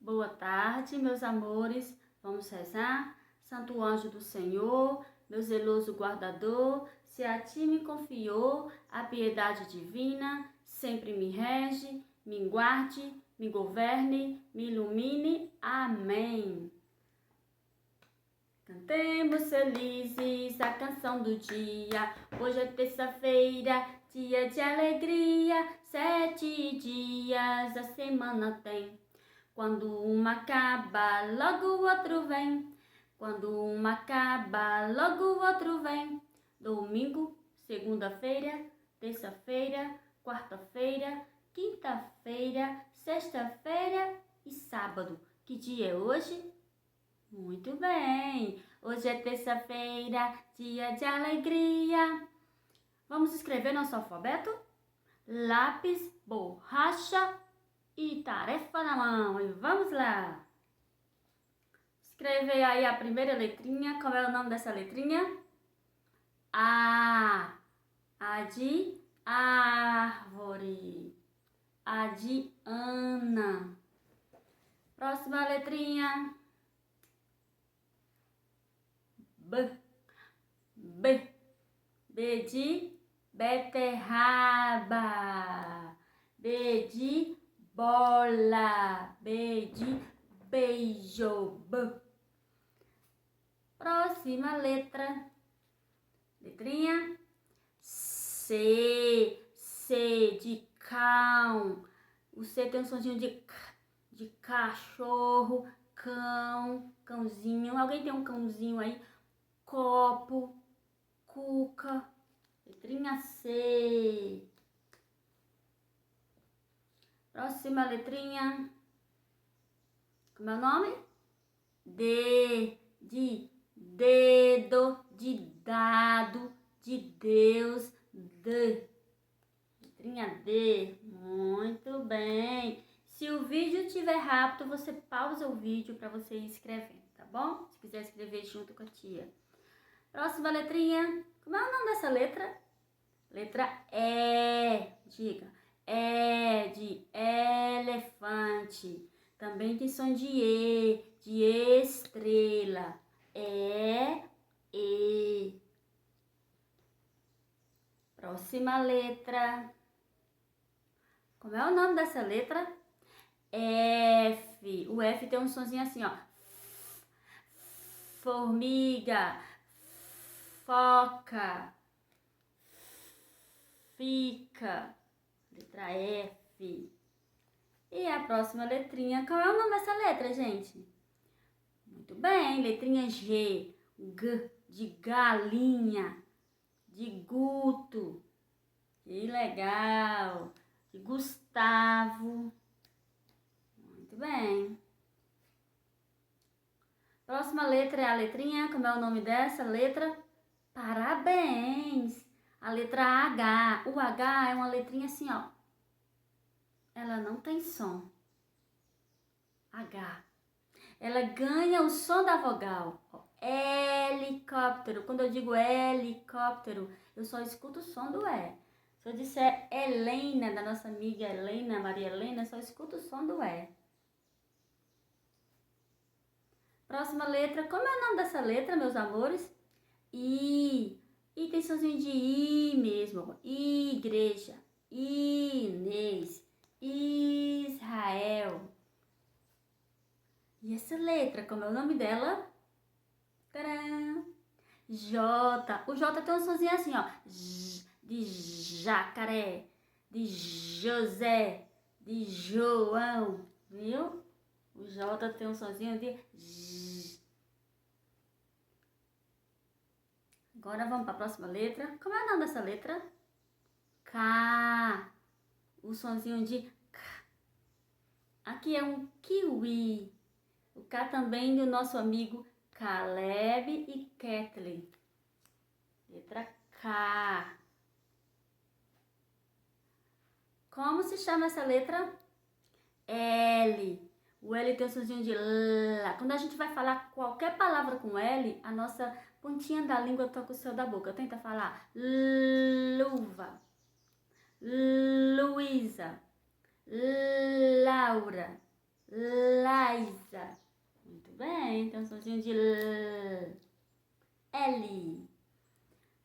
Boa tarde, meus amores. Vamos rezar? Santo anjo do Senhor, meu zeloso guardador, se a ti me confiou a piedade divina, sempre me rege, me guarde, me governe, me ilumine. Amém. Cantemos felizes a canção do dia. Hoje é terça-feira, dia de alegria. 7 dias a semana tem. Quando uma acaba, logo o outro vem. Quando uma acaba, logo o outro vem. Domingo, segunda-feira, terça-feira, quarta-feira, quinta-feira, sexta-feira e sábado. Que dia é hoje? Muito bem! Hoje é terça-feira, dia de alegria. Vamos escrever nosso alfabeto? Lápis, borracha e tarefa na mão. E vamos lá! Escreve aí a primeira letrinha. Qual é o nome dessa letrinha? A. A de árvore. A de Ana. Próxima letrinha. B. B. B de beterraba. B de bola. B de beijo. B. Próxima letra. Letrinha C. C de cão. O C tem um sonzinho de cachorro, cão, cãozinho. Alguém tem um cãozinho aí? Copo, cuca. Letrinha C. Próxima letrinha. Como é o nome? D de dedo, de dado, de Deus. D. Letrinha D. Muito bem. Se o vídeo estiver rápido, você pausa o vídeo para você ir escrevendo, tá bom? Se quiser escrever junto com a tia. Próxima letrinha. Como é o nome dessa letra? Letra E. Diga. E de elefante. Também tem som de estrela. E. Próxima letra. Como é o nome dessa letra? F. O F tem um sonzinho assim, ó. Formiga. Foca. Fica. Letra F. E a próxima letrinha. Qual é o nome dessa letra, gente? Muito bem. Letrinha G. G de galinha. De Guto. Que legal. De Gustavo. Muito bem. Próxima letra é a letrinha. Como é o nome dessa letra? Parabéns. A letra H. O H é uma letrinha assim, ó. Ela não tem som. H. Ela ganha o som da vogal. Helicóptero. Quando eu digo helicóptero, eu só escuto o som do E. Se eu disser Helena, da nossa amiga Helena, Maria Helena, eu só escuto o som do E. Próxima letra. Como é o nome dessa letra, meus amores? I. I tem somzinho de I mesmo. Igreja. Inês. Israel. E essa letra, como é o nome dela? Tcharam! J. O J tem um sonzinho assim, ó. De jacaré. De José. De João. Viu? O J tem um sonzinho de J. Agora vamos para a próxima letra. Como é o nome dessa letra? K. O sonzinho de K. Aqui é um kiwi. O K também do nosso amigo Caleb e Kathleen. Letra K. Como se chama essa letra? L. O L tem o sonzinho de L. Quando a gente vai falar qualquer palavra com L, a nossa pontinha da língua toca o céu da boca. Tenta falar luva, Luísa, Laura, Laísa. Muito bem, tem um sonzinho de L. L.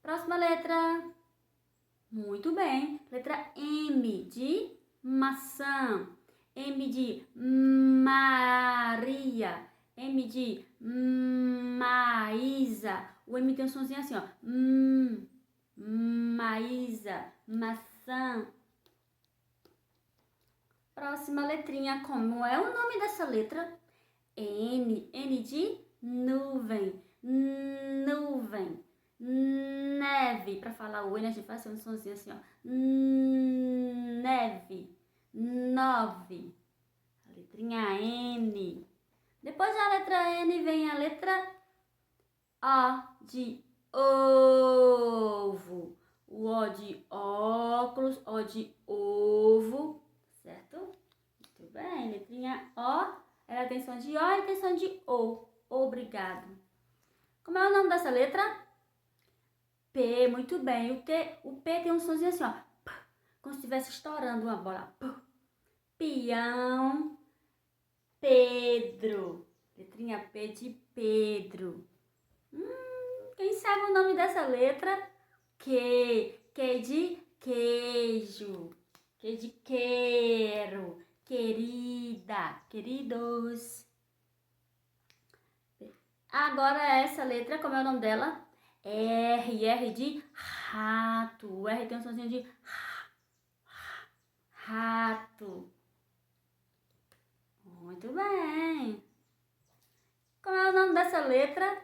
Próxima letra. Muito bem. Letra M de maçã. M de Maria. M de Maísa. O M tem um sonzinho assim, ó. Maísa. Maçã. Próxima letrinha. Como é o nome dessa letra? N. N de nuvem. Nuvem. Neve. Para falar o N, a gente faz um sonzinho assim, ó. Neve. 9. A letrinha N. Depois da letra N vem a letra O de ovo. O O de óculos, O de ovo, certo? Muito bem, letrinha O, ela tem som de O e tem som de O. Obrigado. Como é o nome dessa letra? P, muito bem. O P tem um somzinho assim, ó. P, como se estivesse estourando uma bola. P. Peão. Pedro. Letrinha P de Pedro. Quem sabe o nome dessa letra? Q. Q de queijo. Q de quero. Querida. Queridos. Agora essa letra, como é o nome dela? R. R de rato. O R tem um sonzinho de rato. Muito bem. Qual é o nome dessa letra?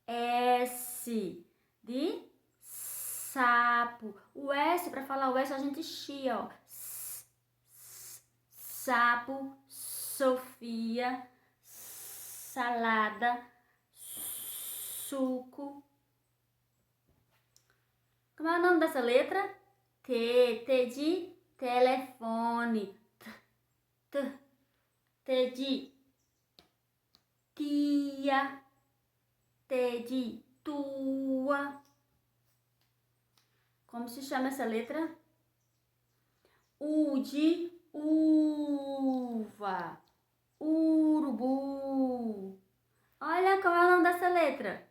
S de sapo. O S, para falar o S, a gente chia, ó. Sapo, Sofia, salada, suco. Como é o nome dessa letra? T. T de telefone. T de tia. T de tua. Como se chama essa letra? U de uva. Urubu. Olha qual é o nome dessa letra.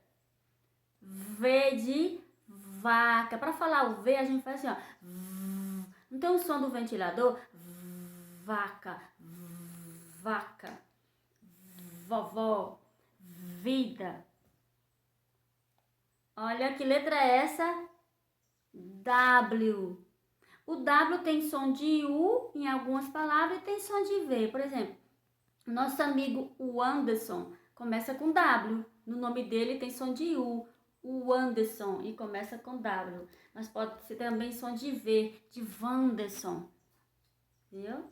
V de vaca. Para falar o V, a gente faz assim, ó. Não tem o som do ventilador? Vaca. Vaca. Vovó. Vida. Olha que letra é essa? W. O W tem som de U em algumas palavras e tem som de V. Por exemplo, nosso amigo o Anderson começa com W. No nome dele tem som de U. O Anderson e começa com W. Mas pode ser também som de V, de Wanderson. Viu?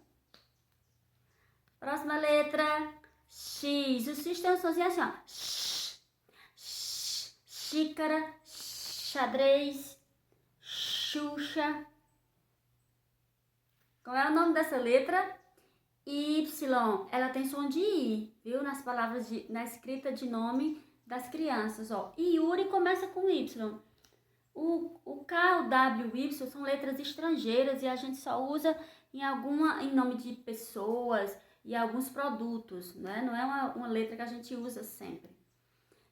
Próxima letra, X. O X tem um somzinho assim, ó. Xícara, xadrez, Xuxa. Qual é o nome dessa letra? Y. Ela tem som de I, viu? Nas palavras, na escrita de nome das crianças, ó. Yuri começa com Y. O K, o W, o Y são letras estrangeiras e a gente só usa em nome de pessoas e alguns produtos, né? Não é uma letra que a gente usa sempre.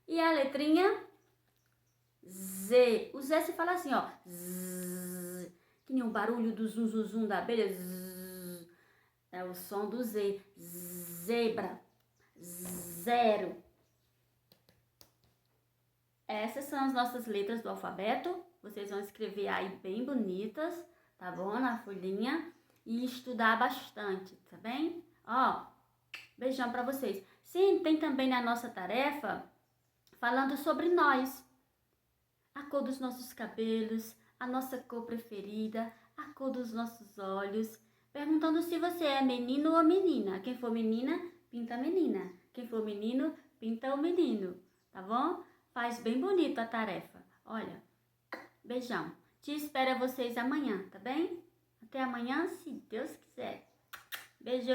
E a letrinha Z. O Z se fala assim, ó. Z, que nem o barulho do zum, zum, zum da abelha. Z, é o som do Z. Zebra. Zero. Essas são as nossas letras do alfabeto. Vocês vão escrever aí bem bonitas, tá bom? Na folhinha. E estudar bastante, tá bem? Ó, beijão pra vocês. Sim, tem também na nossa tarefa falando sobre nós. A cor dos nossos cabelos, a nossa cor preferida, a cor dos nossos olhos. Perguntando se você é menino ou menina. Quem for menina, pinta a menina. Quem for menino, pinta o menino, tá bom? Faz bem bonito a tarefa. Olha, beijão. Te espero vocês amanhã, tá bem? Até amanhã, se Deus quiser. Beijo.